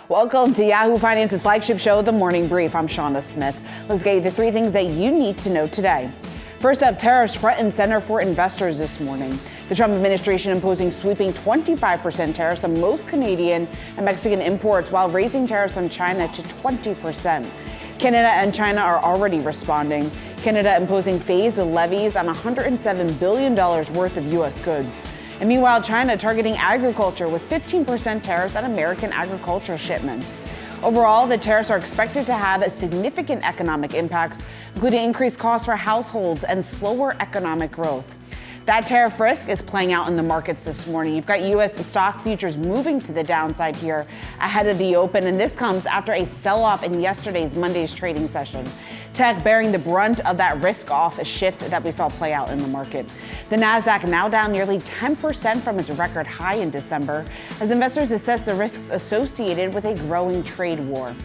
Welcome to Yahoo Finance's flagship show, The Morning Brief. I'm Seana Smith. Let's get you the three things that you need to know today. First up, tariffs front and center for investors this morning. The Trump administration imposing sweeping 25% tariffs on most Canadian and Mexican imports while raising tariffs on China to 20%. Canada and China are already responding. Canada imposing phased levies on $107 billion worth of U.S. goods. And meanwhile, China targeting agriculture with 15% tariffs on American agricultural shipments. Overall, the tariffs are expected to have significant economic impacts, including increased costs for households and slower economic growth. That tariff risk is playing out in the markets this morning. You've got U.S. stock futures moving to the downside here ahead of the open, and this comes after a sell-off in Monday's trading session. Tech bearing the brunt of that risk-off shift that we saw play out in the market. The Nasdaq now down nearly 10% from its record high in December as investors assess the risks associated with a growing trade war.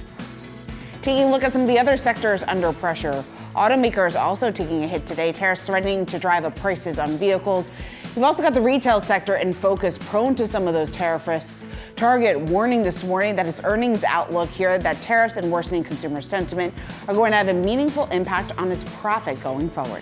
Taking a look at some of the other sectors under pressure. Automakers also taking a hit today, tariffs threatening to drive up prices on vehicles. You've also got the retail sector in focus, prone to some of those tariff risks. Target warning this morning that its earnings outlook here, that tariffs and worsening consumer sentiment are going to have a meaningful impact on its profit going forward.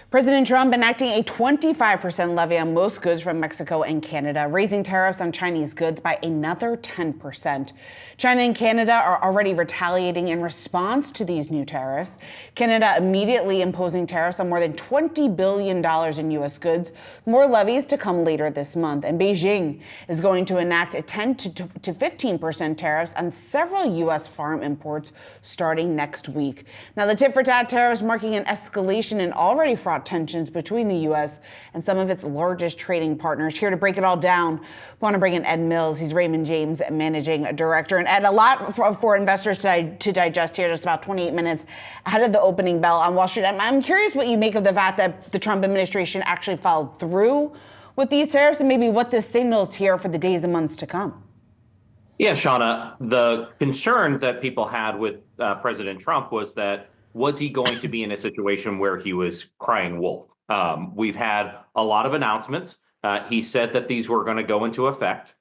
President Trump enacting a 25% levy on most goods from Mexico and Canada, raising tariffs on Chinese goods by another 10%. China and Canada are already retaliating in response to these new tariffs. Canada immediately imposing tariffs on more than $20 billion in U.S. goods, more levies to come later this month. And Beijing is going to enact a 10 to 15% tariffs on several U.S. farm imports starting next week. Now, the tit-for-tat tariffs marking an escalation in already fraught tensions between the U.S. and some of its largest trading partners. Here to break it all down, I want to bring in Ed Mills. He's Raymond James Managing Director. And Ed, a lot for investors to digest here, just about 28 minutes ahead of the opening bell on Wall Street. I'm curious what you make of the fact that the Trump administration actually followed through with these tariffs and maybe what this signals here for the days and months to come. Yeah, Shauna, the concern that people had with President Trump was he going to be in a situation where he was crying wolf? We've had a lot of announcements. He said that these were going to go into effect.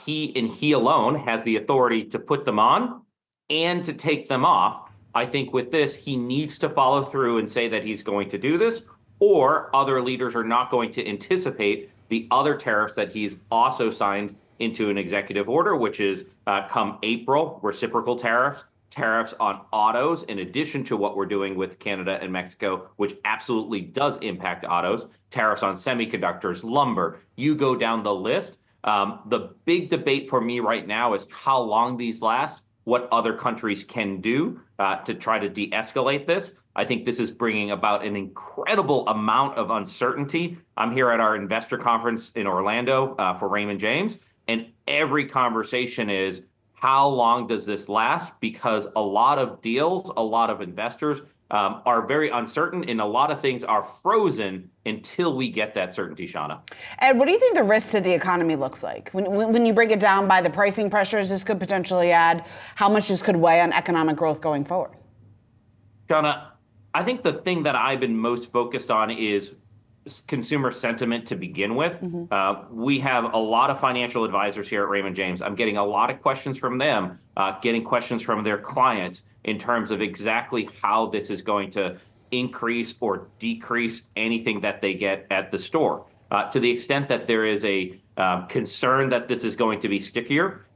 He alone has the authority to put them on and to take them off. I think with this, he needs to follow through and say that he's going to do this, or other leaders are not going to anticipate the other tariffs that he's also signed into an executive order, which is come April, reciprocal tariffs. Tariffs on autos, in addition to what we're doing with Canada and Mexico, which absolutely does impact autos, tariffs on semiconductors, lumber, you go down the list. The big debate for me right now is how long these last, what other countries can do to try to de-escalate this. I think this is bringing about an incredible amount of uncertainty. I'm here at our investor conference in Orlando for Raymond James, and every conversation is, how long does this last? Because a lot of deals, a lot of investors are very uncertain, and a lot of things are frozen until we get that certainty, Shauna. Ed, what do you think the risk to the economy looks like? When you break it down by the pricing pressures this could potentially add, how much this could weigh on economic growth going forward? Shauna, I think the thing that I've been most focused on is consumer sentiment to begin with. We have a lot of financial advisors here at Raymond James. I'm getting a lot of questions from them, getting questions from their clients in terms of exactly how this is going to increase or decrease anything that they get at the store. To the extent that there is a concern that this is going to be stickier,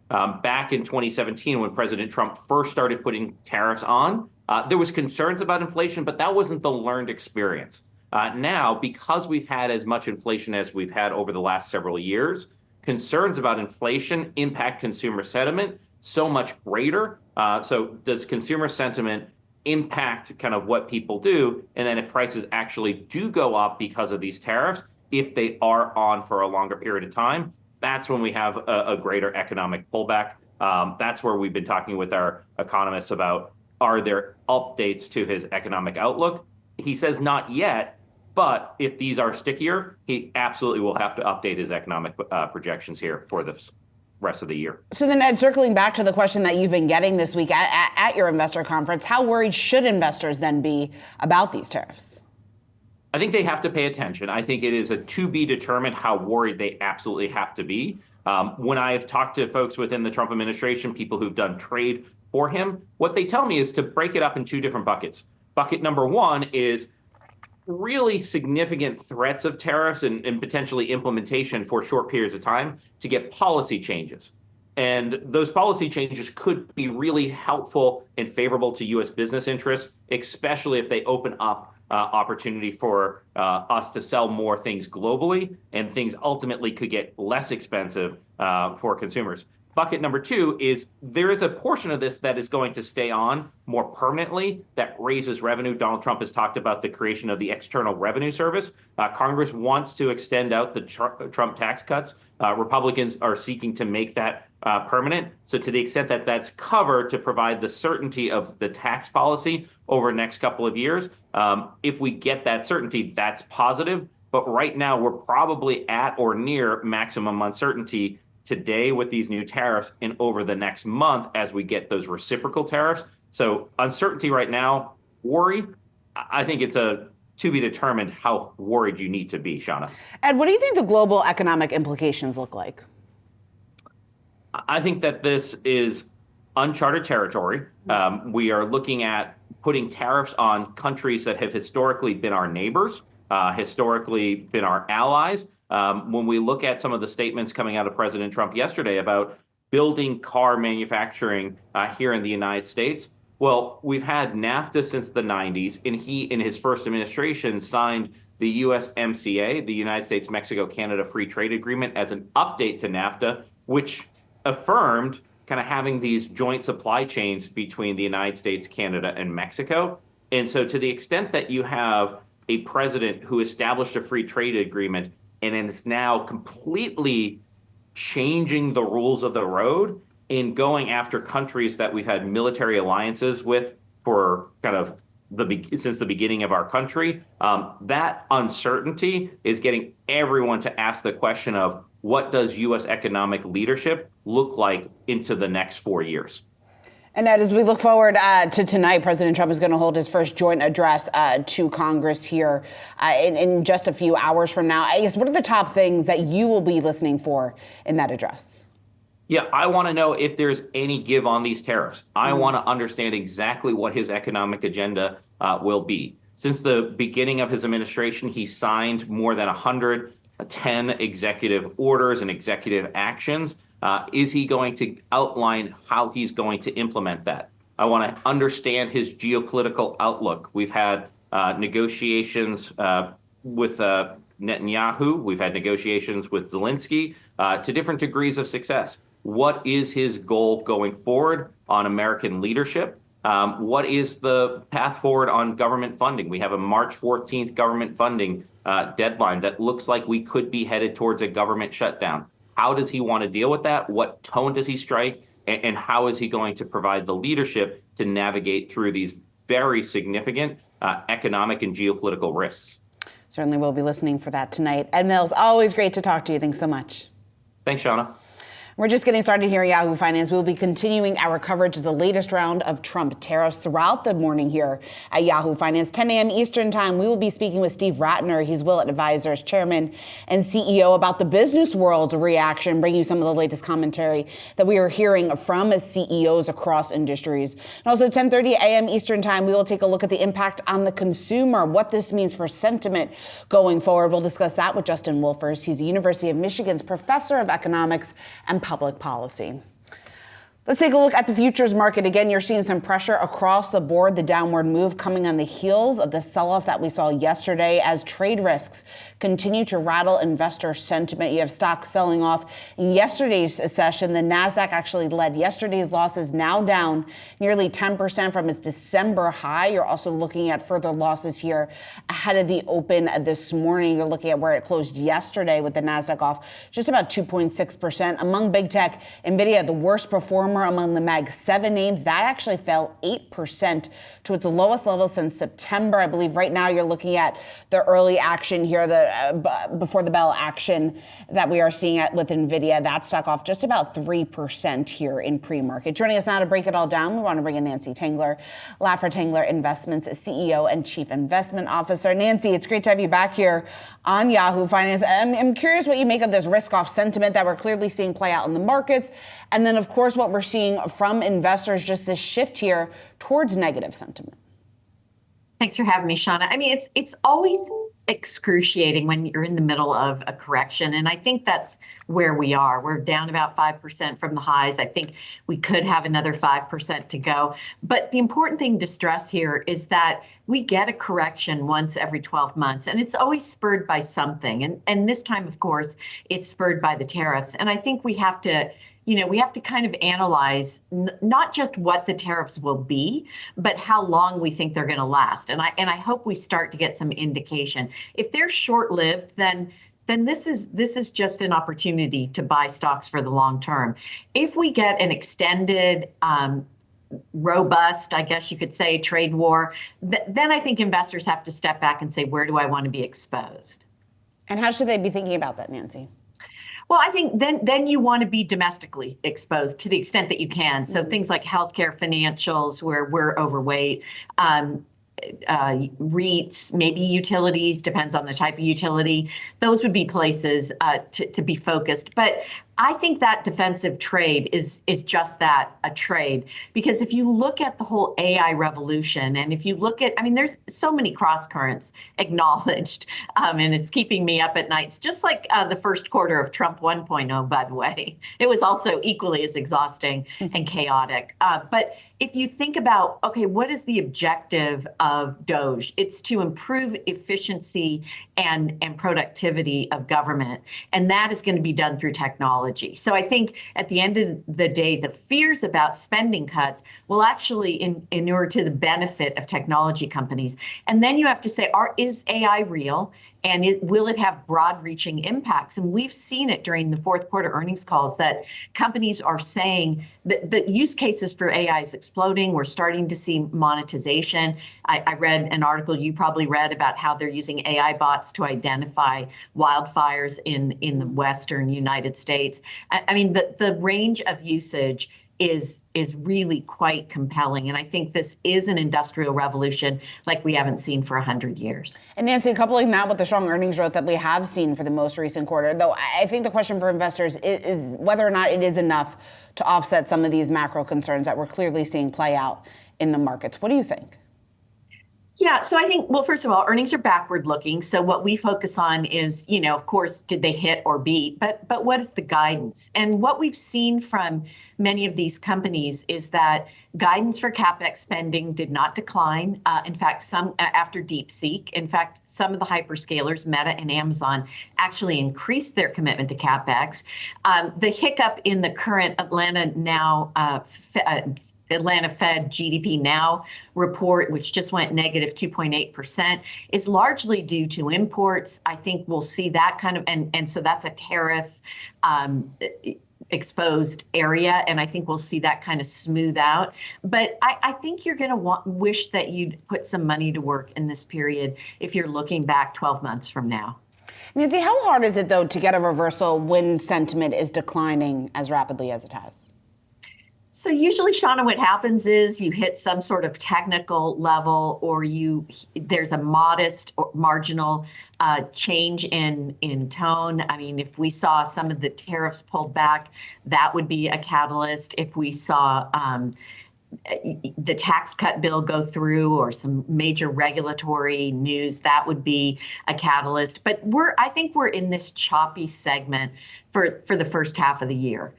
back in 2017 when President Trump first started putting tariffs on, there was concerns about inflation, but that wasn't the learned experience. Now, because we've had as much inflation as we've had over the last several years, concerns about inflation impact consumer sentiment so much greater. So does consumer sentiment impact kind of what people do? And then if prices actually do go up because of these tariffs, if they are on for a longer period of time, that's when we have a greater economic pullback. That's where we've been talking with our economists about, are there updates to his economic outlook? He says not yet. But if these are stickier, he absolutely will have to update his economic projections here for this. rest of the year. So then, Ed, circling back to the question that you've been getting this week at your investor conference, how worried should investors then be about these tariffs? I think they have to pay attention. I think it is a to be determined how worried they absolutely have to be. When I've talked to folks within the Trump administration, people who've done trade for him, what they tell me is to break it up in two different buckets. Bucket number one is really significant threats of tariffs and potentially implementation for short periods of time to get policy changes. And those policy changes could be really helpful and favorable to U.S. business interests, especially if they open up opportunity for us to sell more things globally, and things ultimately could get less expensive for consumers. Bucket number two is there is a portion of this that is going to stay on more permanently that raises revenue. Donald Trump has talked about the creation of the External Revenue Service. Congress wants to extend out the Trump tax cuts. Republicans are seeking to make that permanent. So to the extent that that's covered to provide the certainty of the tax policy over the next couple of years, if we get that certainty, that's positive. But right now, we're probably at or near maximum uncertainty today with these new tariffs and over the next month as we get those reciprocal tariffs. So uncertainty right now, worry. I think it's a to be determined how worried you need to be, Seana. Ed, what do you think the global economic implications look like? I think that this is uncharted territory. We are looking at putting tariffs on countries that have historically been our neighbors, historically been our allies. When we look at some of the statements coming out of President Trump yesterday about building car manufacturing here in the United States, well, we've had NAFTA since the 90s, and he, in his first administration, signed the USMCA, the United States, Mexico, Canada Free Trade Agreement, as an update to NAFTA, which affirmed kind of having these joint supply chains between the United States, Canada, and Mexico. And so to the extent that you have a president who established a free trade agreement and is now completely changing the rules of the road in going after countries that we've had military alliances with for kind of since the beginning of our country, that uncertainty is getting everyone to ask the question of what does U.S. economic leadership look like into the next 4 years? And Ed, as we look forward to tonight, President Trump is going to hold his first joint address to Congress here in just a few hours from now. I guess, what are the top things that you will be listening for in that address? Yeah, I want to know if there's any give on these tariffs. I want to understand exactly what his economic agenda will be. Since the beginning of his administration, he signed more than 110 executive orders and executive actions. Is he going to outline how he's going to implement that? I want to understand his geopolitical outlook. We've had negotiations with Netanyahu. We've had negotiations with Zelensky to different degrees of success. What is his goal going forward on American leadership? What is the path forward on government funding? We have a March 14th government funding deadline that looks like we could be headed towards a government shutdown. How does he want to deal with that? What tone does he strike? And how is he going to provide the leadership to navigate through these very significant economic and geopolitical risks? Certainly we'll be listening for that tonight. Ed Mills, always great to talk to you. Thanks so much. Thanks, Seana. We're just getting started here at Yahoo Finance. We'll be continuing our coverage of the latest round of Trump tariffs throughout the morning here at Yahoo Finance. 10 a.m. Eastern time, we will be speaking with Steve Ratner. He's Willett Advisors chairman and CEO about the business world's reaction, bringing you some of the latest commentary that we are hearing from CEOs across industries. And also 10:30 a.m. Eastern time, we will take a look at the impact on the consumer, what this means for sentiment going forward. We'll discuss that with Justin Wolfers. He's the University of Michigan's professor of economics and public policy. Let's take a look at the futures market. Again, you're seeing some pressure across the board, the downward move coming on the heels of the sell-off that we saw yesterday as trade risks continue to rattle investor sentiment. You have stocks selling off in yesterday's session. The NASDAQ actually led yesterday's losses, now down nearly 10% from its December high. You're also looking at further losses here ahead of the open this morning. You're looking at where it closed yesterday with the NASDAQ off just about 2.6%. Among big tech, NVIDIA, the worst performer underperformer among the Mag 7 names. That actually fell 8% to its lowest level since September. I believe right now you're looking at the early action here, the before the bell action that we are seeing with NVIDIA. That stock off just about 3% here in pre-market. Joining us now to break it all down, we want to bring in Nancy Tengler, Laffer Tengler Investments CEO and Chief Investment Officer. Nancy, it's great to have you back here on Yahoo Finance. I'm curious what you make of this risk-off sentiment that we're clearly seeing play out in the markets. And then, of course, what we're seeing from investors, just this shift here towards negative sentiment. Thanks for having me, Seana. I mean, it's always excruciating when you're in the middle of a correction. And I think that's where we are. We're down about 5% from the highs. I think we could have another 5% to go. But the important thing to stress here is that we get a correction once every 12 months, and it's always spurred by something. And this time, of course, it's spurred by the tariffs. And I think we have to kind of analyze not just what the tariffs will be, but how long we think they're going to last. And I hope we start to get some indication. If they're short-lived, then this is just an opportunity to buy stocks for the long term. If we get an extended, robust, I guess you could say, trade war, then I think investors have to step back and say, where do I want to be exposed? And how should they be thinking about that, Nancy? Well, I think then you want to be domestically exposed to the extent that you can. So things like healthcare, financials, where we're overweight, REITs, maybe utilities, depends on the type of utility. Those would be places to be focused. But I think that defensive trade is just that, a trade. Because if you look at the whole AI revolution, and if you look at, I mean, there's so many cross currents acknowledged, and it's keeping me up at nights, just like the first quarter of Trump 1.0, by the way. It was also equally as exhausting and chaotic. But if you think about, okay, what is the objective of DOGE? It's to improve efficiency and productivity of government. And that is going to be done through technology. So I think at the end of the day, the fears about spending cuts will actually inure to the benefit of technology companies. And then you have to say, is AI real? And will it have broad-reaching impacts? And we've seen it during the fourth quarter earnings calls that companies are saying that the use cases for AI is exploding. We're starting to see monetization. I read an article you probably read about how they're using AI bots to identify wildfires in the Western United States. I mean, the range of usage is really quite compelling. And I think this is an industrial revolution like we haven't seen for 100 years. And Nancy, coupling that with the strong earnings growth that we have seen for the most recent quarter, though I think the question for investors is whether or not it is enough to offset some of these macro concerns that we're clearly seeing play out in the markets. What do you think? Yeah, so I think, well, first of all, earnings are backward looking. So what we focus on is, of course, did they hit or beat? But what is the guidance? And what we've seen from many of these companies is that guidance for CapEx spending did not decline. In fact, some after DeepSeek, in fact, some of the hyperscalers, Meta and Amazon, actually increased their commitment to CapEx. The hiccup in the current Atlanta Fed GDP Now report, which just went negative 2.8%, is largely due to imports. I think we'll see that kind of, and so that's a tariff exposed area, and I think we'll see that kind of smooth out. But I think you're going to wish that you'd put some money to work in this period if you're looking back 12 months from now. Nancy, how hard is it, though, to get a reversal when sentiment is declining as rapidly as it has? So usually, Seana, what happens is you hit some sort of technical level, or there's a modest or marginal change in tone. I mean, if we saw some of the tariffs pulled back, that would be a catalyst. If we saw the tax cut bill go through, or some major regulatory news, that would be a catalyst. But I think we're in this choppy segment for the first half of the year.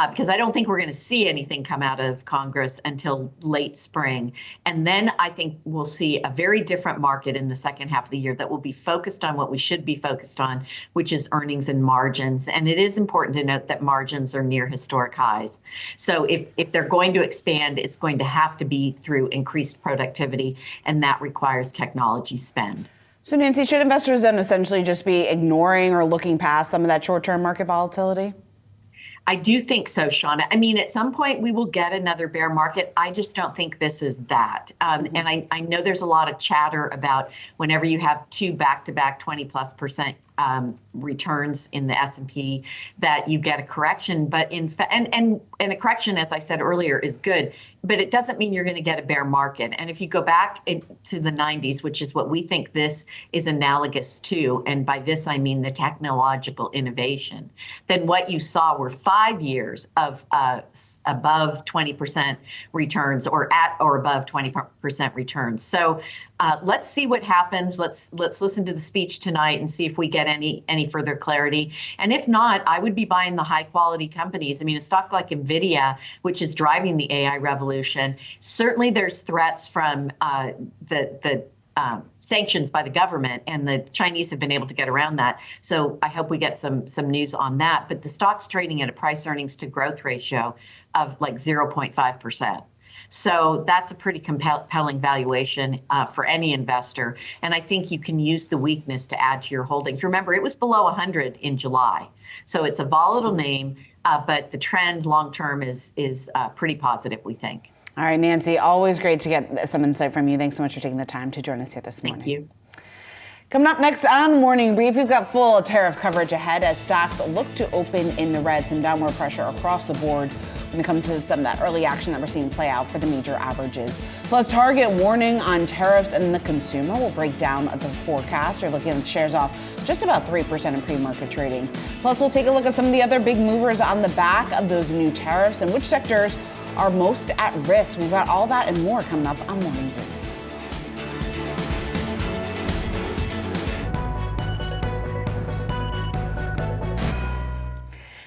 Because I don't think we're going to see anything come out of Congress until late spring. And then I think we'll see a very different market in the second half of the year that will be focused on what we should be focused on, which is earnings and margins. And it is important to note that margins are near historic highs. So if they're going to expand, it's going to have to be through increased productivity, and that requires technology spend. So Nancy, should investors then essentially just be ignoring or looking past some of that short-term market volatility? I do think so, Seana. I mean, at some point we will get another bear market. I just don't think this is that. And I know there's a lot of chatter about whenever you have two back-to-back 20+% returns in the S&P that you get a correction. But and a correction, as I said earlier, is good. But it doesn't mean you're going to get a bear market. And if you go back to the 90s, which is what we think this is analogous to, and by this I mean the technological innovation, then what you saw were 5 years of above 20% returns, or at or above 20% returns. So let's see what happens. Let's listen to the speech tonight and see if we get any further clarity. And if not, I would be buying the high quality companies. I mean, a stock like NVIDIA, which is driving the AI revolution. Certainly there's threats from the sanctions by the government, and the Chinese have been able to get around that. So I hope we get some news on that. But the stock's trading at a price earnings to growth ratio of like 0.5%. So that's a pretty compelling valuation for any investor. And I think you can use the weakness to add to your holdings. Remember, it was below 100 in July. So it's a volatile name, but the trend long-term is pretty positive, we think. All right, Nancy, always great to get some insight from you. Thanks so much for taking the time to join us here this morning. Thank you. Coming up next on Morning Brief, we've got full tariff coverage ahead as stocks look to open in the red. Some downward pressure across the board when it comes to some of that early action that we're seeing play out for the major averages. Plus, Target warning on tariffs and the consumer. We'll break down the forecast. You're looking at shares off just about 3% in pre-market trading. Plus, we'll take a look at some of the other big movers on the back of those new tariffs and which sectors are most at risk. We've got all that and more coming up on Morning Brief.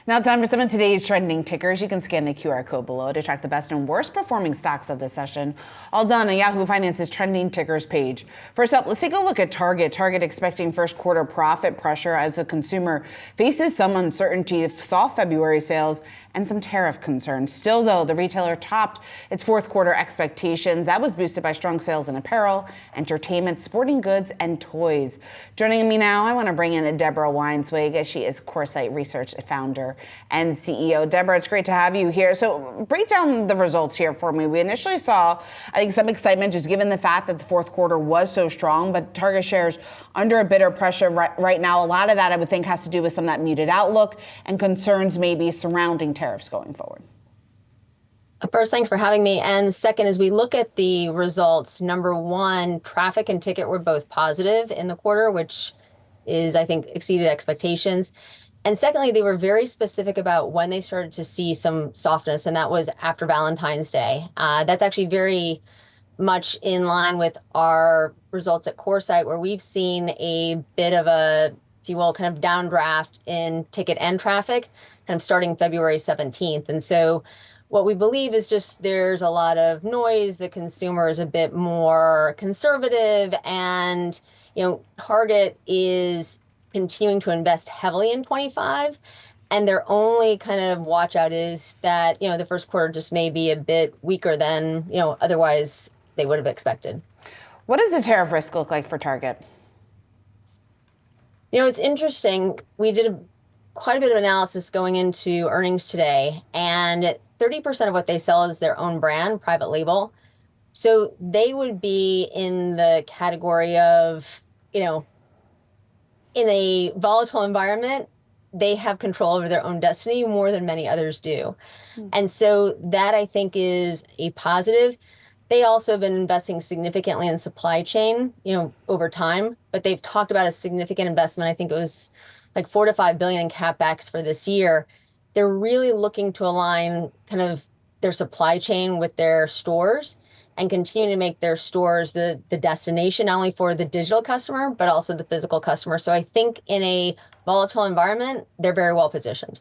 Now time for some of today's trending tickers. You can scan the QR code below to track the best and worst performing stocks of the session. All done on Yahoo Finance's trending tickers page. First up, let's take a look at Target. Target expecting first quarter profit pressure as the consumer faces some uncertainty of soft February sales and some tariff concerns. Still, though, the retailer topped its fourth quarter expectations. That was boosted by strong sales in apparel, entertainment, sporting goods, and toys. Joining me now, I want to bring in Deborah Weinswig, as she is Coresight Research founder and CEO. Deborah, it's great to have you here. So break down the results here for me. We initially saw, I think, some excitement just given the fact that the fourth quarter was so strong, but Target shares under a bit of pressure right now. A lot of that, I would think, has to do with some of that muted outlook and concerns maybe surrounding tariffs going forward. First, thanks for having me. And second, as we look at the results, number one, traffic and ticket were both positive in the quarter, which is, I think, exceeded expectations. And secondly, they were very specific about when they started to see some softness, and that was after Valentine's Day. That's actually very much in line with our results at Coresight, where we've seen a bit of a, if you will, kind of downdraft in ticket and traffic, kind of starting February 17th. And so what we believe is just there's a lot of noise. The consumer is a bit more conservative, and Target is continuing to invest heavily in 25, and their only kind of watch out is that the first quarter just may be a bit weaker than otherwise they would have expected. What does the tariff risk look like for Target? It's interesting. We did quite a bit of analysis going into earnings today, and 30% of what they sell is their own brand, private label. So they would be in the category of, in a volatile environment, they have control over their own destiny more than many others do. And so that, I think, is a positive. They also have been investing significantly in supply chain, over time, but they've talked about a significant investment. I think it was like $4 to $5 billion in CapEx for this year. They're really looking to align kind of their supply chain with their stores and continue to make their stores the destination, not only for the digital customer, but also the physical customer. So I think in a volatile environment, they're very well positioned.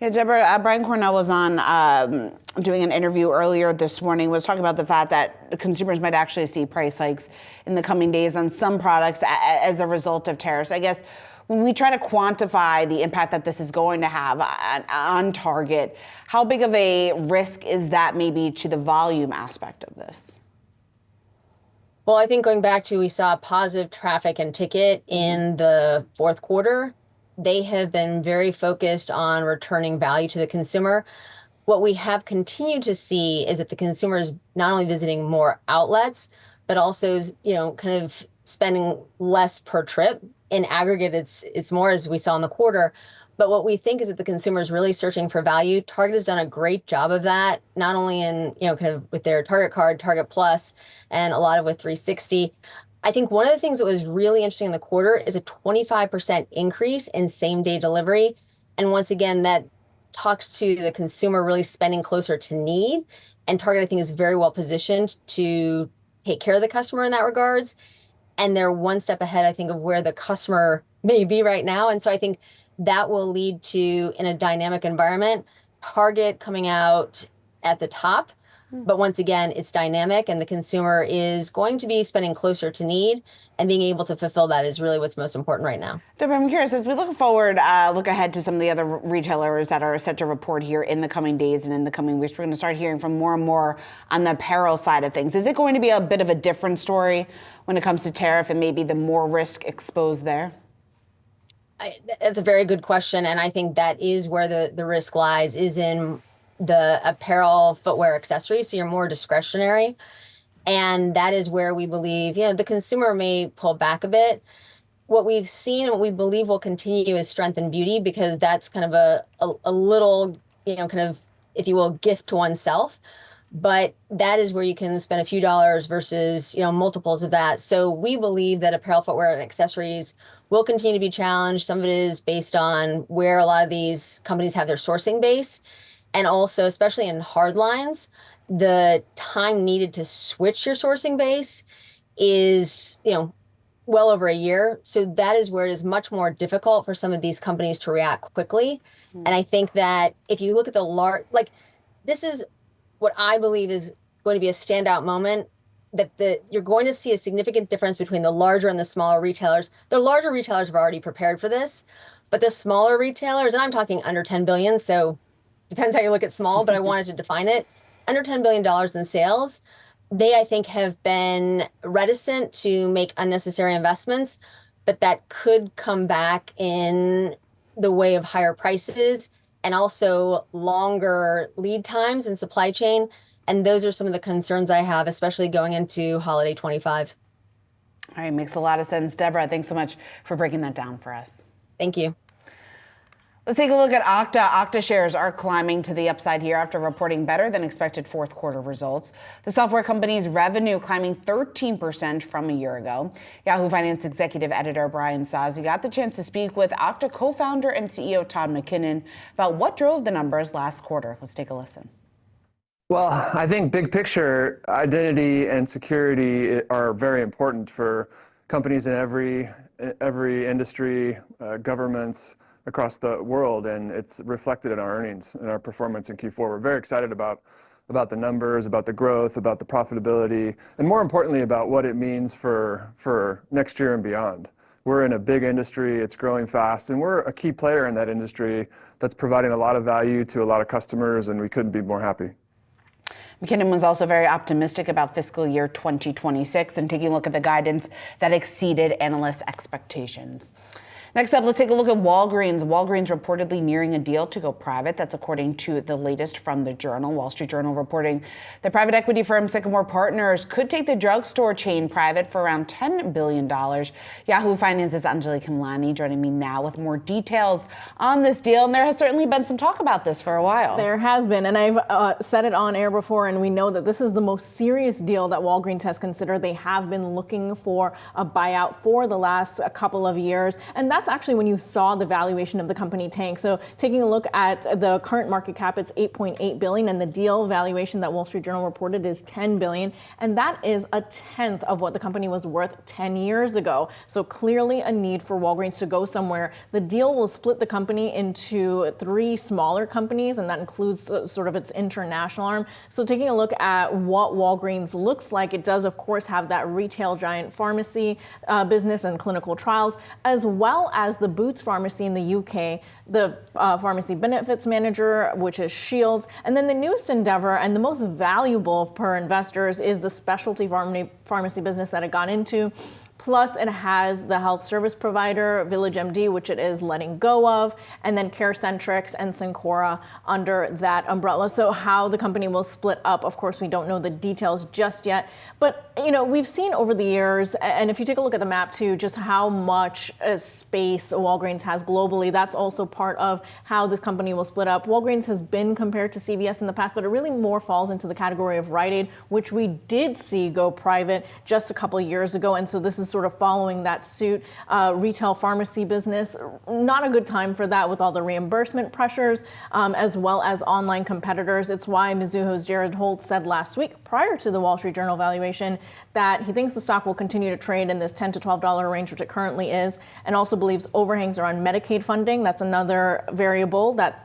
Yeah, Deborah, Brian Cornell was on doing an interview earlier this morning, was talking about the fact that consumers might actually see price hikes in the coming days on some products as a result of tariffs. I guess when we try to quantify the impact that this is going to have on Target, how big of a risk is that maybe to the volume aspect of this? Well, I think going back to, we saw positive traffic and ticket in the fourth quarter. they have been very focused on returning value to the consumer. What we have continued to see is that the consumer is not only visiting more outlets, but also, kind of spending less per trip. In aggregate, it's more, as we saw in the quarter. But what we think is that the consumer is really searching for value. Target has done a great job of that, not only in, kind of with their Target Card, Target Plus, and a lot of with 360. I think one of the things that was really interesting in the quarter is a 25% increase in same-day delivery. And once again, that talks to the consumer really spending closer to need. And Target, I think, is very well positioned to take care of the customer in that regards. And they're one step ahead, I think, of where the customer may be right now. And so I think that will lead to, in a dynamic environment, Target coming out at the top. But once again, it's dynamic, and the consumer is going to be spending closer to need, and being able to fulfill that is really what's most important right now. Deborah, I'm curious, as we look forward, look ahead to some of the other retailers that are set to report here in the coming days and in the coming weeks, we're going to start hearing from more and more on the apparel side of things. Is it going to be a bit of a different story when it comes to tariff and maybe the more risk exposed there? That's a very good question, and I think that is where the risk lies, is in the apparel, footwear, accessories. So you're more discretionary. And that is where we believe, the consumer may pull back a bit. What we've seen and what we believe will continue is strength and beauty, because that's kind of a little, kind of, if you will, gift to oneself. But that is where you can spend a few dollars versus, multiples of that. So we believe that apparel, footwear, and accessories will continue to be challenged. Some of it is based on where a lot of these companies have their sourcing base. And also, especially in hard lines, the time needed to switch your sourcing base is, well over a year. So that is where it is much more difficult for some of these companies to react quickly. And I think that if you look at the this is what I believe is going to be a standout moment, that you're going to see a significant difference between the larger and the smaller retailers. The larger retailers have already prepared for this, but the smaller retailers, and I'm talking under 10 billion, so depends how you look at small, but I wanted to define it. Under $10 billion in sales, they, I think, have been reticent to make unnecessary investments, but that could come back in the way of higher prices and also longer lead times in supply chain. And those are some of the concerns I have, especially going into holiday 25. All right, makes a lot of sense. Deborah, thanks so much for breaking that down for us. Thank you. Let's take a look at Okta. Okta shares are climbing to the upside here after reporting better than expected fourth quarter results. The software company's revenue climbing 13% from a year ago. Yahoo Finance executive editor Brian Robins got the chance to speak with Okta co-founder and CEO Todd McKinnon about what drove the numbers last quarter. Let's take a listen. Well, I think big picture, identity and security are very important for companies in every industry, governments across the world, and it's reflected in our earnings and our performance in Q4. We're very excited about the numbers, about the growth, about the profitability, and more importantly, about what it means for next year and beyond. We're in a big industry, it's growing fast, and we're a key player in that industry that's providing a lot of value to a lot of customers, and we couldn't be more happy. McKinnon was also very optimistic about fiscal year 2026 and taking a look at the guidance that exceeded analysts' expectations. Next up, let's take a look at Walgreens. Walgreens reportedly nearing a deal to go private. That's according to the latest from the Journal. Wall Street Journal reporting the private equity firm Sycamore Partners could take the drugstore chain private for around $10 billion. Yahoo Finance's Anjali Kamlani joining me now with more details on this deal. And there has certainly been some talk about this for a while. There has been, and I've said it on air before, and we know that this is the most serious deal that Walgreens has considered. They have been looking for a buyout for the last couple of years, and that's actually when you saw the valuation of the company tank. So taking a look at the current market cap, it's $8.8 billion, and the deal valuation that Wall Street Journal reported is $10 billion, and that is a tenth of what the company was worth 10 years ago. So clearly a need for Walgreens to go somewhere. The deal will split the company into 3 smaller companies, and that includes sort of its international arm. So taking a look at what Walgreens looks like, it does of course have that retail giant pharmacy business and clinical trials, as well as the Boots pharmacy in the UK, the pharmacy benefits manager, which is Shields, and then the newest endeavor and the most valuable per investors is the specialty pharmacy business that it got into. Plus, it has the health service provider, VillageMD, which it is letting go of, and then CareCentrix and Cencora under that umbrella. So how the company will split up, of course, we don't know the details just yet. But, we've seen over the years, and if you take a look at the map too, just how much space Walgreens has globally, that's also part of how this company will split up. Walgreens has been compared to CVS in the past, but it really more falls into the category of Rite Aid, which we did see go private just a couple of years ago. And so this is sort of following that suit. Retail pharmacy business, not a good time for that with all the reimbursement pressures, as well as online competitors. It's why Mizuho's Jared Holt said last week, prior to the Wall Street Journal valuation, that he thinks the stock will continue to trade in this $10 to $12 range, which it currently is, and also believes overhangs are on Medicaid funding. That's another variable that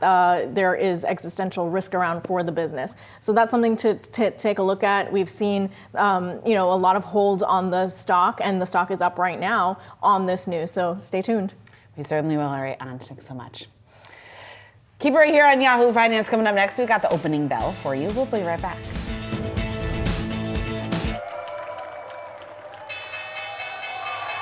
there is existential risk around for the business. So that's something to take a look at. We've seen, a lot of hold on the stock, and the stock is up right now on this news. So stay tuned. We certainly will. All right, Anj, thanks so much. Keep it right here on Yahoo Finance. Coming up next, we got the opening bell for you. We'll be right back.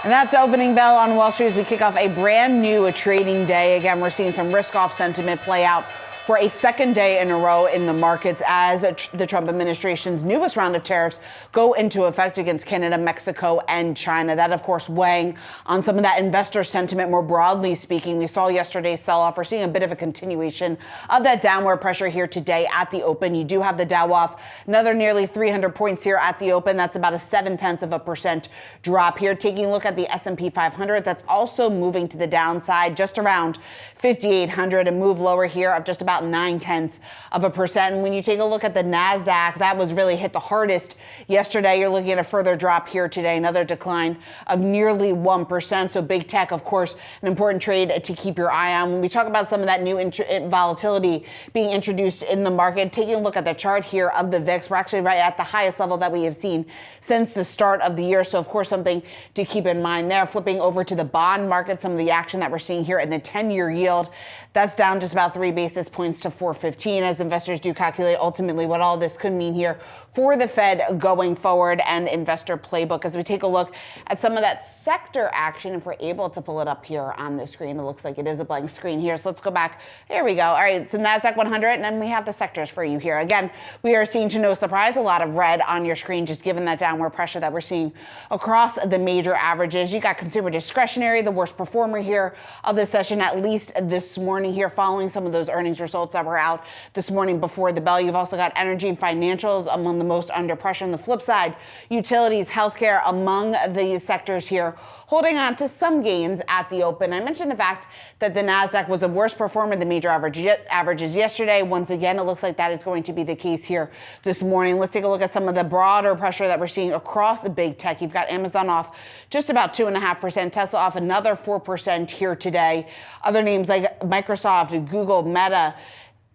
And that's the opening bell on Wall Street as we kick off a brand new trading day. Again, we're seeing some risk-off sentiment play out for a second day in a row in the markets as the Trump administration's newest round of tariffs go into effect against Canada, Mexico, and China. That, of course, weighing on some of that investor sentiment more broadly speaking. We saw yesterday's sell-off. We're seeing a bit of a continuation of that downward pressure here today at the open. You do have the Dow off another nearly 300 points here at the open. That's about a 0.7% drop here. Taking a look at the S&P 500, that's also moving to the downside, just around 5,800, a move lower here of just about 0.9%. And when you take a look at the NASDAQ, that was really hit the hardest yesterday. You're looking at a further drop here today, another decline of nearly 1%. So big tech, of course, an important trade to keep your eye on. When we talk about some of that new volatility being introduced in the market, taking a look at the chart here of the VIX, we're actually right at the highest level that we have seen since the start of the year. So, of course, something to keep in mind there. Flipping over to the bond market, some of the action that we're seeing here in the 10-year yield, that's down just about 3 basis points to 4.15 as investors do calculate ultimately what all this could mean here for the Fed going forward and investor playbook. As we take a look at some of that sector action, if we're able to pull it up here on the screen, it looks like it is a blank screen here. So let's go back. Here we go. All right, it's the NASDAQ 100, and then we have the sectors for you here. Again, we are seeing, to no surprise, a lot of red on your screen, just given that downward pressure that we're seeing across the major averages. You got consumer discretionary, the worst performer here of the session, at least this morning here, following some of those earnings results that were out this morning before the bell. You've also got energy and financials among the most under pressure. On the flip side, utilities, healthcare among the sectors here holding on to some gains at the open. I mentioned the fact that the NASDAQ was the worst performer in the major averages yesterday. Once again, it looks like that is going to be the case here this morning. Let's take a look at some of the broader pressure that we're seeing across the big tech. You've got Amazon off just about 2.5%, Tesla off another 4% here today. Other names like Microsoft, Google, Meta,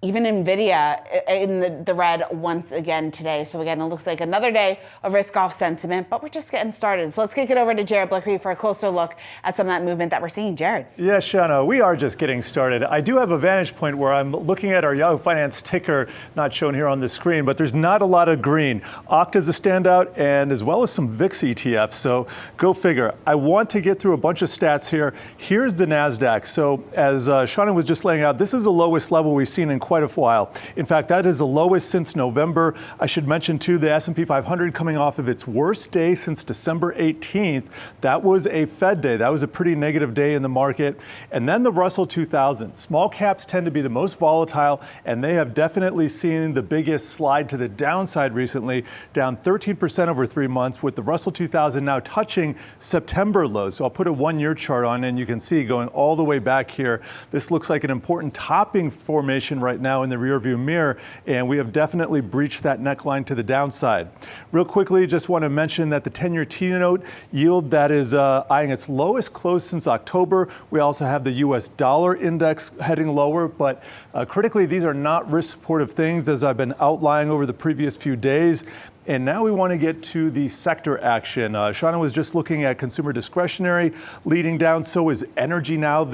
even NVIDIA in the red once again today. So again, it looks like another day of risk-off sentiment, but we're just getting started. So let's kick it over to Jared Blickery for a closer look at some of that movement that we're seeing. Jared. Yes, Seana, we are just getting started. I do have a vantage point where I'm looking at our Yahoo Finance ticker, not shown here on the screen, but there's not a lot of green. Okta is a standout, and as well as some VIX ETFs. So go figure. I want to get through a bunch of stats here. Here's the NASDAQ. So as Seana was just laying out, this is the lowest level we've seen in quite a while. In fact, that is the lowest since November. I should mention too, the S&P 500 coming off of its worst day since December 18th. That was a Fed day. That was a pretty negative day in the market. And then the Russell 2000. Small caps tend to be the most volatile, and they have definitely seen the biggest slide to the downside recently, down 13% over 3 months, with the Russell 2000 now touching September lows. So I'll put a 1-year chart on, and you can see going all the way back here. This looks like an important topping formation right now in the rearview mirror, and we have definitely breached that neckline to the downside. Real quickly, just want to mention that the 10-year T-note yield that is eyeing its lowest close since October. We also have the U.S. dollar index heading lower, but critically, these are not risk-supportive things, as I've been outlining over the previous few days. And now we want to get to the sector action. Seana was just looking at consumer discretionary leading down. So is energy now.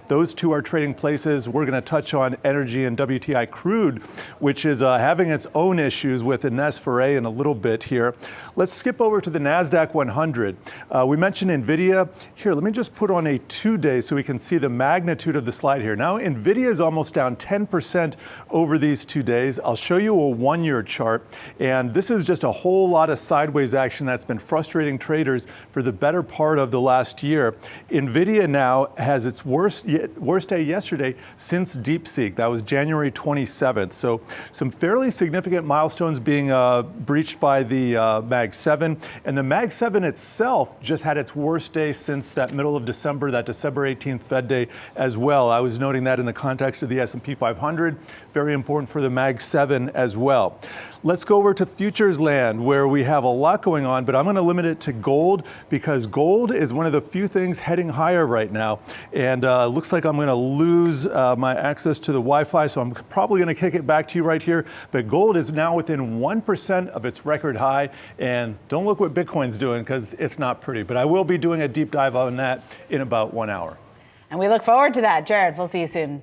Those two are trading places. We're going to touch on energy and WTI crude, which is having its own issues with Ines Ferre in a little bit here. Let's skip over to the NASDAQ 100. We mentioned NVIDIA. Here, let me just put on a 2-day so we can see the magnitude of the slide here. Now, NVIDIA is almost down 10% over these 2 days. I'll show you a 1-year chart. And this is just a whole lot of sideways action that's been frustrating traders for the better part of the last year. NVIDIA now has its worst day yesterday since DeepSeek. That was January 27th. So some fairly significant milestones being breached by the Mag 7. And the Mag 7 itself just had its worst day since that middle of December, that December 18th Fed day as well. I was noting that in the context of the S&P 500. Very important for the Mag 7 as well. Let's go over to futures land where we have a lot going on, but I'm going to limit it to gold because gold is one of the few things heading higher right now. And looks like I'm going to lose my access to the Wi-Fi, so I'm probably going to kick it back to you right here. But gold is now within 1% of its record high. And don't look what Bitcoin's doing because it's not pretty. But I will be doing a deep dive on that in about 1 hour. And we look forward to that. Jared, we'll see you soon.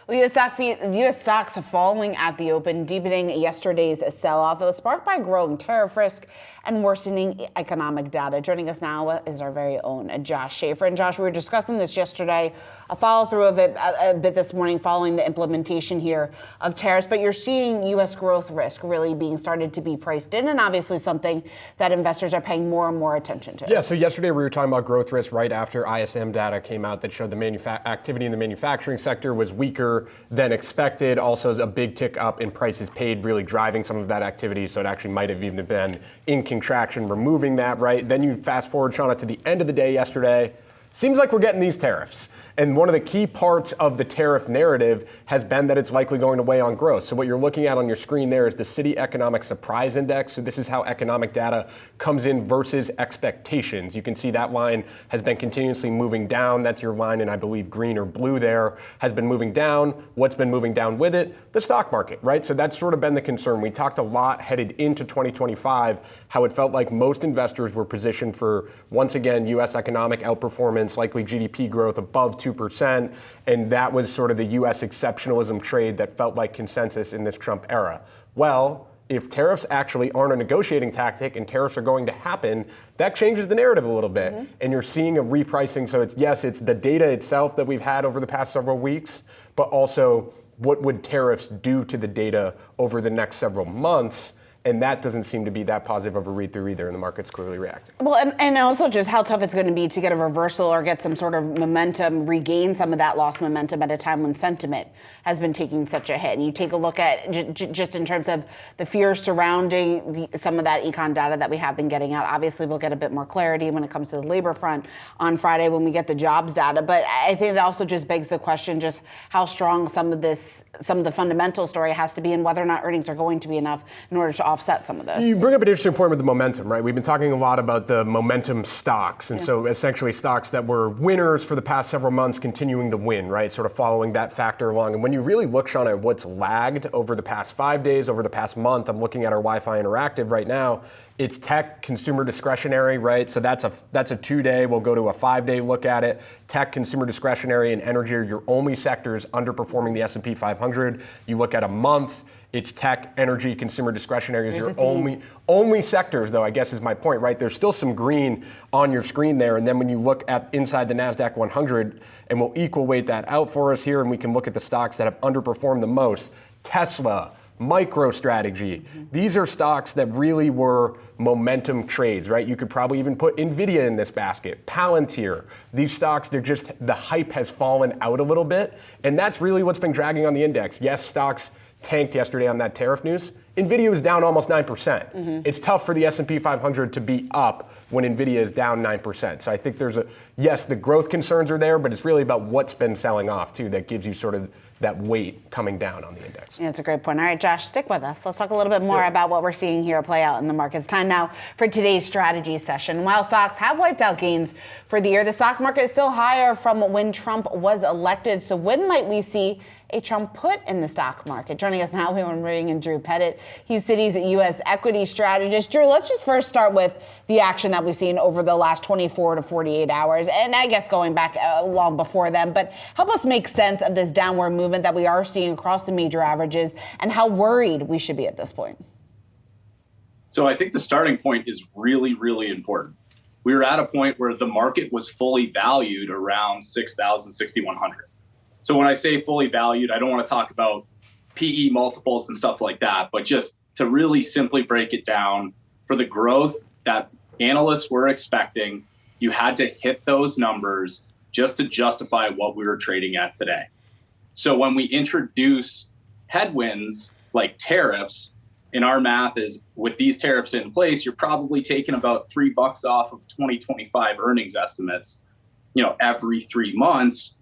Well, U.S. stocks falling at the open, deepening yesterday's sell-off that was sparked by growing tariff risk and worsening economic data. Joining us now is our very own Josh Schaefer. And Josh, we were discussing this yesterday, a follow-through of it a bit this morning following the implementation here of tariffs. But you're seeing U.S. growth risk really being started to be priced in, and obviously something that investors are paying more and more attention to. Yeah, so yesterday we were talking about growth risk right after ISM data came out that showed the activity in the manufacturing sector was weaker than expected. Also, a big tick up in prices paid, really driving some of that activity. So it actually might have even been in contraction, removing that, right? Then you fast forward, Seana, to the end of the day yesterday. Seems like we're getting these tariffs. And one of the key parts of the tariff narrative has been that it's likely going to weigh on growth. So what you're looking at on your screen there is the Citi Economic Surprise Index. So this is how economic data comes in versus expectations. You can see that line has been continuously moving down. That's your line, and I believe green or blue there has been moving down. What's been moving down with it? The stock market, right? So that's sort of been the concern. We talked a lot headed into 2025, how it felt like most investors were positioned for, once again, U.S. economic outperformance, likely GDP growth above 2%, and that was sort of the U.S. exceptionalism trade that felt like consensus in this Trump era. Well, if tariffs actually aren't a negotiating tactic and tariffs are going to happen, that changes the narrative a little bit. Mm-hmm. And you're seeing a repricing. So it's the data itself that we've had over the past several weeks, but also what would tariffs do to the data over the next several months? And that doesn't seem to be that positive of a read-through either, and the market's clearly reacting. Well, and also just how tough it's going to be to get a reversal or get some sort of momentum, regain some of that lost momentum at a time when sentiment has been taking such a hit. And you take a look at just in terms of the fears surrounding some of that econ data that we have been getting out. Obviously, we'll get a bit more clarity when it comes to the labor front on Friday when we get the jobs data. But I think it also just begs the question just how strong some of the fundamental story has to be and whether or not earnings are going to be enough in order to offset some of this. You bring up an interesting point with the momentum, right? We've been talking a lot about the momentum stocks. And so essentially stocks that were winners for the past several months continuing to win, right? Sort of following that factor along. And when you really look, Sean, at what's lagged over the past 5 days, over the past month, I'm looking at our Wi-Fi Interactive right now. It's tech, consumer discretionary, right? So that's a 2-day. We'll go to a 5-day look at it. Tech, consumer discretionary, and energy are your only sectors underperforming the S&P 500. You look at a month, it's tech, energy, consumer discretionary is your only sectors, though, I guess is my point, right? There's still some green on your screen there. And then when you look at inside the NASDAQ 100, and we'll equal weight that out for us here, and we can look at the stocks that have underperformed the most. Tesla, MicroStrategy. These are stocks that really were momentum trades, right? You could probably even put NVIDIA in this basket. Palantir. These stocks, the hype has fallen out a little bit, and that's really what's been dragging on the index. Yes, stocks tanked yesterday on that tariff news. NVIDIA was down almost 9%. Mm-hmm. It's tough for the S&P 500 to be up when NVIDIA is down 9%. So I think the growth concerns are there, but it's really about what's been selling off too that gives you sort of that weight coming down on the index. Yeah, that's a great point. All right, Josh, stick with us. Let's talk a little bit more about what we're seeing here play out in the markets. Time now for today's strategy session. While stocks have wiped out gains for the year, the stock market is still higher from when Trump was elected. So when might we see a Trump put in the stock market? Joining us now, we want to bring in Drew Pettit, He's Citi's U.S. equity strategist. Drew, let's just first start with the action that we've seen over the last 24 to 48 hours, and I guess going back long before then. But help us make sense of this downward movement that we are seeing across the major averages and how worried we should be at this point. So I think the starting point is really, really important. We were at a point where the market was fully valued around 6,000, 6,100. So when I say fully valued, I don't want to talk about PE multiples and stuff like that, but just to really simply break it down, for the growth that analysts were expecting, you had to hit those numbers just to justify what we were trading at today. So when we introduce headwinds like tariffs, and our math is with these tariffs in place, you're probably taking about $3 off of 2025 earnings estimates, every 3 months.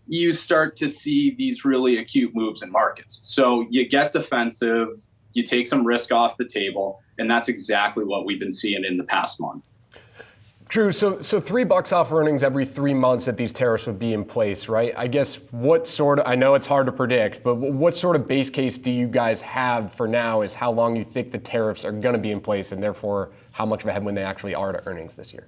You start to see these really acute moves in markets. So you get defensive, you take some risk off the table, and that's exactly what we've been seeing in the past month. Drew, so $3 off earnings every 3 months that these tariffs would be in place, right? I guess I know it's hard to predict, but what sort of base case do you guys have for now is how long you think the tariffs are going to be in place and therefore how much of a headwind they actually are to earnings this year?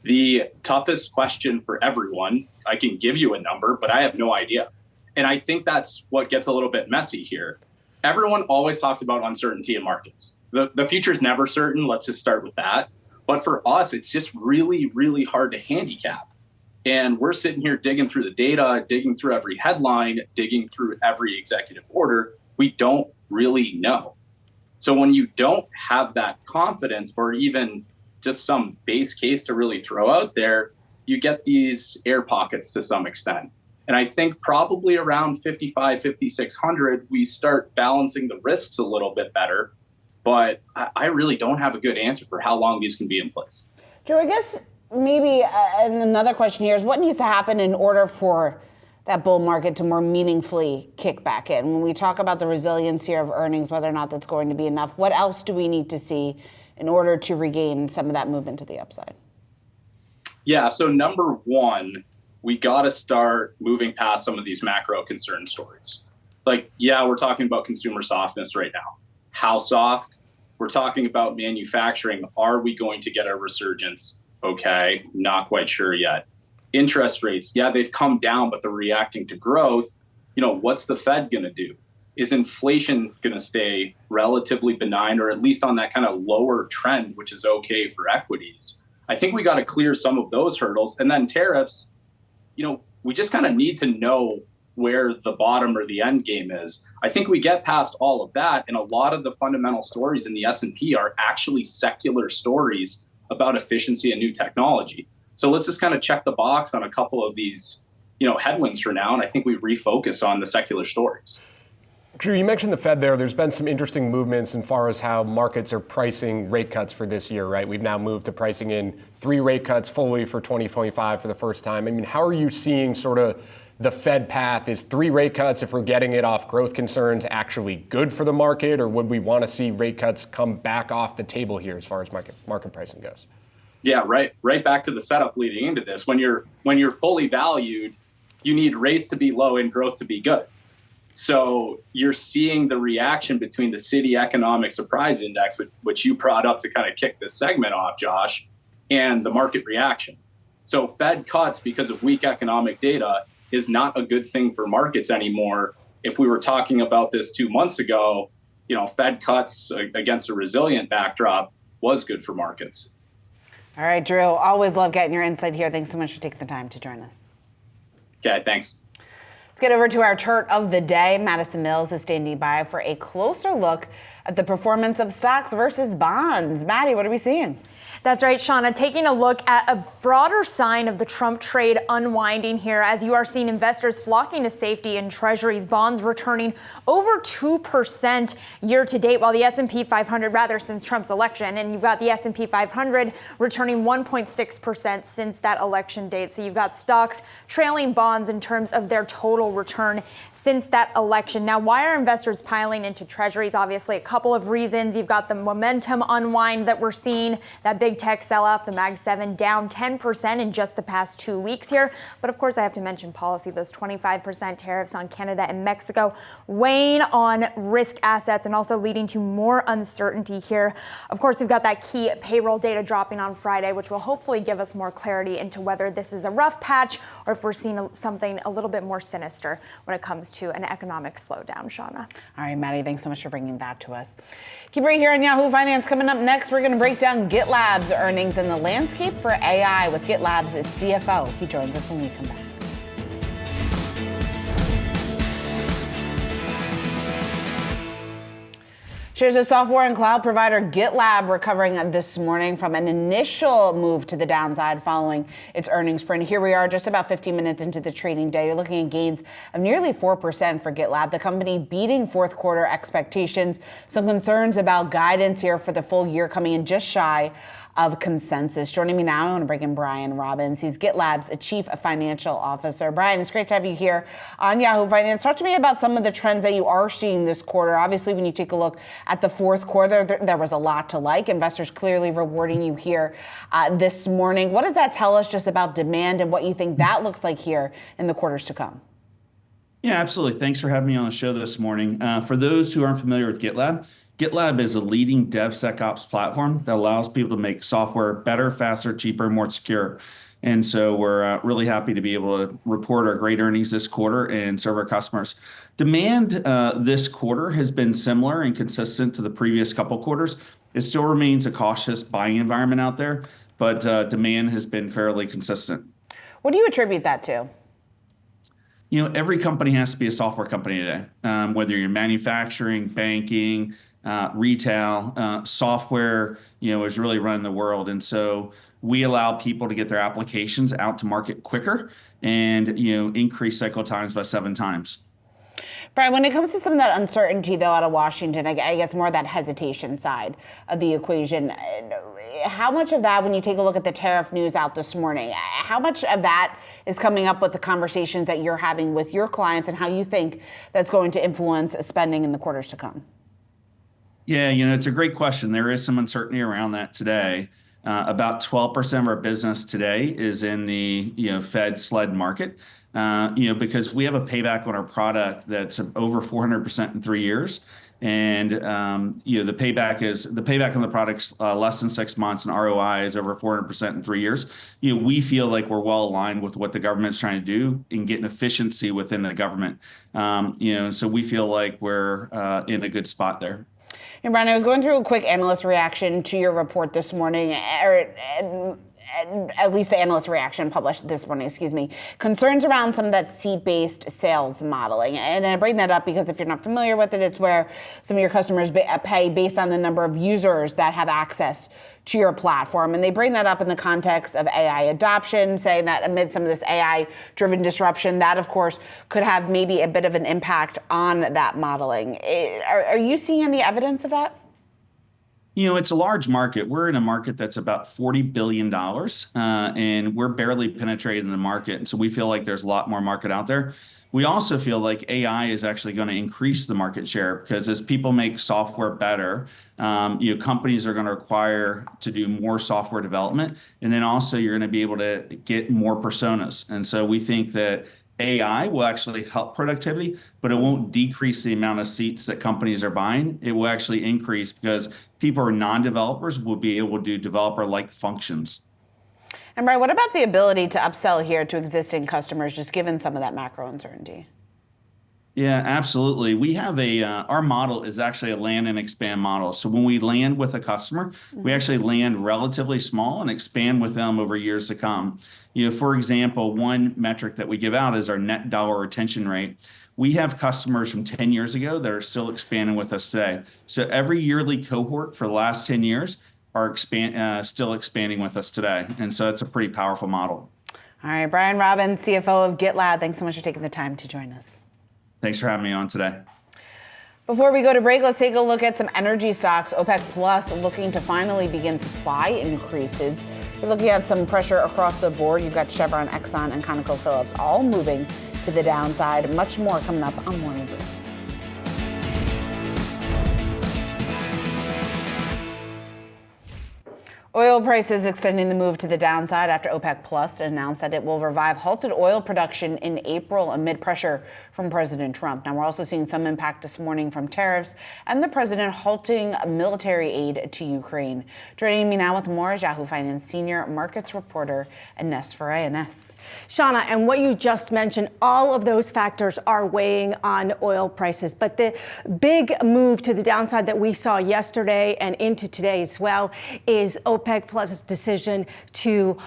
The toughest question for everyone, I can give you a number, but I have no idea. And I think that's what gets a little bit messy here. Everyone always talks about uncertainty in markets. The future is never certain. Let's just start with that. But for us, it's just really, really hard to handicap. And we're sitting here digging through the data, digging through every headline, digging through every executive order. We don't really know. So when you don't have that confidence or even just some base case to really throw out there, you get these air pockets to some extent. And I think probably around 55, 5,600, we start balancing the risks a little bit better. But I really don't have a good answer for how long these can be in place. Drew, I guess maybe another question here is what needs to happen in order for that bull market to more meaningfully kick back in? When we talk about the resilience here of earnings, whether or not that's going to be enough, what else do we need to see in order to regain some of that movement to the upside? Yeah, so number one, we got to start moving past some of these macro concern stories. Like, yeah, we're talking about consumer softness right now. How soft? We're talking about manufacturing. Are we going to get a resurgence? Okay, not quite sure yet. Interest rates, yeah, they've come down, but they're reacting to growth. What's the Fed going to do? Is inflation going to stay relatively benign or at least on that kind of lower trend, which is okay for equities? I think we got to clear some of those hurdles. And then tariffs, we just kind of need to know where the bottom or the end game is. I think we get past all of that, and a lot of the fundamental stories in the S&P are actually secular stories about efficiency and new technology. So let's just kind of check the box on a couple of these, headwinds for now, and I think we refocus on the secular stories. Drew, you mentioned the Fed there. There's been some interesting movements as far as how markets are pricing rate cuts for this year, right? We've now moved to pricing in 3 rate cuts fully for 2025 for the first time. I mean, how are you seeing sort of the Fed path? Is 3 rate cuts, if we're getting it off growth concerns, actually good for the market, or would we want to see rate cuts come back off the table here as far as market pricing goes? Yeah, right back to the setup leading into this. When you're fully valued, you need rates to be low and growth to be good. So you're seeing the reaction between the Citi Economic Surprise Index, which you brought up to kind of kick this segment off, Josh, and the market reaction. So Fed cuts because of weak economic data is not a good thing for markets anymore. If we were talking about this 2 months ago, Fed cuts against a resilient backdrop was good for markets. All right, Drew, always love getting your insight here. Thanks so much for taking the time to join us. Okay, thanks. Let's get over to our chart of the day. Madison Mills is standing by for a closer look at the performance of stocks versus bonds. Maddie, what are we seeing? That's right, Seana. Taking a look at a broader sign of the Trump trade unwinding here, as you are seeing investors flocking to safety in treasuries, bonds returning over 2% year to date, while the S&P 500, since Trump's election, and you've got the S&P 500 returning 1.6% since that election date. So you've got stocks trailing bonds in terms of their total return since that election. Now, why are investors piling into treasuries? Obviously, a couple couple of reasons. You've got the momentum unwind that we're seeing, that big tech sell-off, the Mag 7 down 10% in just the past 2 weeks here. But of course, I have to mention policy, those 25% tariffs on Canada and Mexico weighing on risk assets and also leading to more uncertainty here. Of course, we've got that key payroll data dropping on Friday, which will hopefully give us more clarity into whether this is a rough patch or if we're seeing something a little bit more sinister when it comes to an economic slowdown, Seana. All right, Maddie, thanks so much for bringing that to us. Keep right here on Yahoo Finance. Coming up next, we're going to break down GitLab's earnings and the landscape for AI with GitLab's CFO. He joins us when we come back. Shares of software and cloud provider GitLab recovering this morning from an initial move to the downside following its earnings print. Here we are just about 15 minutes into the trading day. You're looking at gains of nearly 4% for GitLab, the company beating fourth quarter expectations. Some concerns about guidance here for the full year coming in just shy of consensus. Joining me now, I want to bring in Brian Robins. He's GitLab's Chief Financial Officer. Brian, it's great to have you here on Yahoo Finance. Talk to me about some of the trends that you are seeing this quarter. Obviously, when you take a look at the fourth quarter, there was a lot to like. Investors clearly rewarding you here this morning. What does that tell us just about demand and what you think that looks like here in the quarters to come? Yeah, absolutely. Thanks for having me on the show this morning. For those who aren't familiar with GitLab, GitLab is a leading DevSecOps platform that allows people to make software better, faster, cheaper, more secure. And so we're really happy to be able to report our great earnings this quarter and serve our customers. Demand this quarter has been similar and consistent to the previous couple quarters. It still remains a cautious buying environment out there, but demand has been fairly consistent. What do you attribute that to? You know, every company has to be a software company today, whether you're manufacturing, banking, retail, software, is really running the world. And so we allow people to get their applications out to market quicker and, increase cycle times by 7 times. Brian, when it comes to some of that uncertainty, though, out of Washington, I guess more that hesitation side of the equation, how much of that, when you take a look at the tariff news out this morning, how much of that is coming up with the conversations that you're having with your clients and how you think that's going to influence spending in the quarters to come? Yeah, it's a great question. There is some uncertainty around that today. About 12% of our business today is in the Fed SLED market, because we have a payback on our product that's over 400% in 3 years, and the payback on the product's less than 6 months, and ROI is over 400% in 3 years. We feel like we're well aligned with what the government's trying to do in getting efficiency within the government. So we feel like we're in a good spot there. And Brian, I was going through a quick analyst reaction to your report this morning, or at least the analyst reaction published this morning, concerns around some of that seat-based sales modeling. And I bring that up because if you're not familiar with it, it's where some of your customers pay based on the number of users that have access to your platform. And they bring that up in the context of AI adoption, saying that amid some of this AI-driven disruption, that, of course, could have maybe a bit of an impact on that modeling. Are you seeing any evidence of that? It's a large market. We're in a market that's about $40 billion, and we're barely penetrating the market. And so we feel like there's a lot more market out there. We also feel like AI is actually going to increase the market share because as people make software better, companies are going to require to do more software development. And then also you're going to be able to get more personas. And so we think that AI will actually help productivity, but it won't decrease the amount of seats that companies are buying. It will actually increase because people who are non-developers will be able to do developer-like functions. And Brian, what about the ability to upsell here to existing customers, just given some of that macro uncertainty? Yeah, absolutely. We have our model is actually a land and expand model. So when we land with a customer, we actually land relatively small and expand with them over years to come. For example, one metric that we give out is our net dollar retention rate. We have customers from 10 years ago that are still expanding with us today. So every yearly cohort for the last 10 years are still expanding with us today. And so it's a pretty powerful model. All right, Brian Robins, CFO of GitLab, thanks so much for taking the time to join us. Thanks for having me on today. Before we go to break, let's take a look at some energy stocks. OPEC Plus looking to finally begin supply increases. We're looking at some pressure across the board. You've got Chevron, Exxon, and ConocoPhillips all moving to the downside. Much more coming up on Morning Brief. Oil prices extending the move to the downside after OPEC Plus announced that it will revive halted oil production in April amid pressure from President Trump. Now, we're also seeing some impact this morning from tariffs and the president halting military aid to Ukraine. Joining me now with more is Yahoo Finance senior markets reporter Ines Ferre. Ines. Shauna, and what you just mentioned, all of those factors are weighing on oil prices. But the big move to the downside that we saw yesterday and into today as well is OPEC Plus' decision to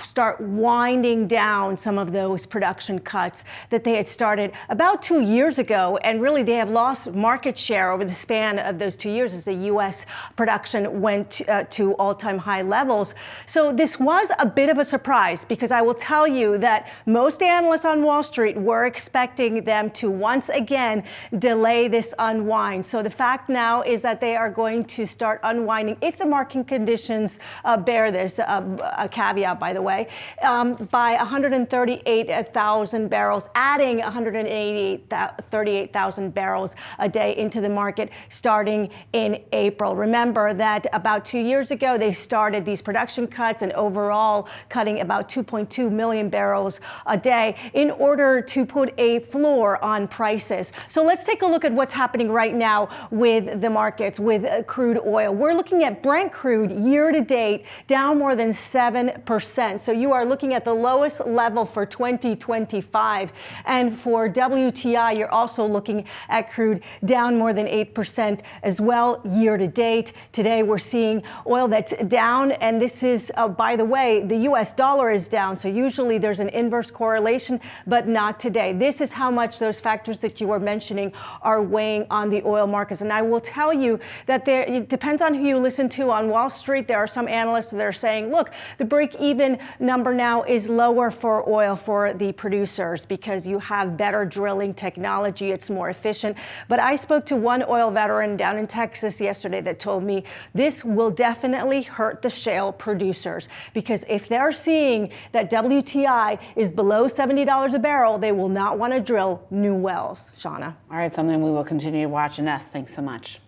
start winding down some of those production cuts that they had started about 2 years ago. And really, they have lost market share over the span of those 2 years as the U.S. production went to all-time high levels. So this was a bit of a surprise, because I will tell you that most analysts on Wall Street were expecting them to once again delay this unwind. So the fact now is that they are going to start unwinding, if the market conditions bear this, a caveat, by the way, by 138,000 barrels, adding 138,000 barrels a day into the market starting in April. Remember that about 2 years ago, they started these production cuts and overall cutting about 2.2 million barrels a day in order to put a floor on prices. So let's take a look at what's happening right now with the markets, with crude oil. We're looking at Brent crude year to date down more than 7%. So you are looking at the lowest level for 2025. And for WTI, you're also looking at crude down more than 8% as well year to date. Today, we're seeing oil that's down. And this is, by the way, the US dollar is down. So usually there's an inverse correlation, but not today. This is how much those factors that you were mentioning are weighing on the oil markets. And I will tell you that it depends on who you listen to on Wall Street. There are some analysts that are saying, look, the break-even number now is lower for oil for the producers because you have better drilling technology. It's more efficient. But I spoke to one oil veteran down in Texas yesterday that told me this will definitely hurt the shale producers, because if they're seeing that WTI is below $70 a barrel, they will not want to drill new wells. Shauna. All right, something we will continue to watch. Ines, thanks so much.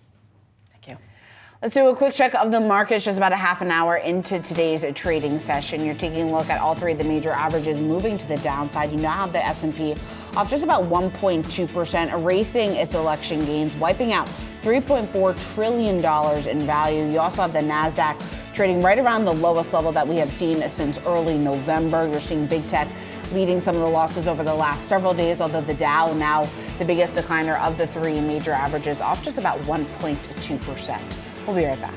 Thank you. Let's do a quick check of the markets just about a half an hour into today's trading session. You're taking a look at all three of the major averages moving to the downside. You now have the S&P off just about 1.2%, erasing its election gains, wiping out $3.4 trillion in value. You also have the NASDAQ trading right around the lowest level that we have seen since early November. You're seeing big tech leading some of the losses over the last several days, although the Dow, now the biggest decliner of the three major averages, off just about 1.2%. We'll be right back.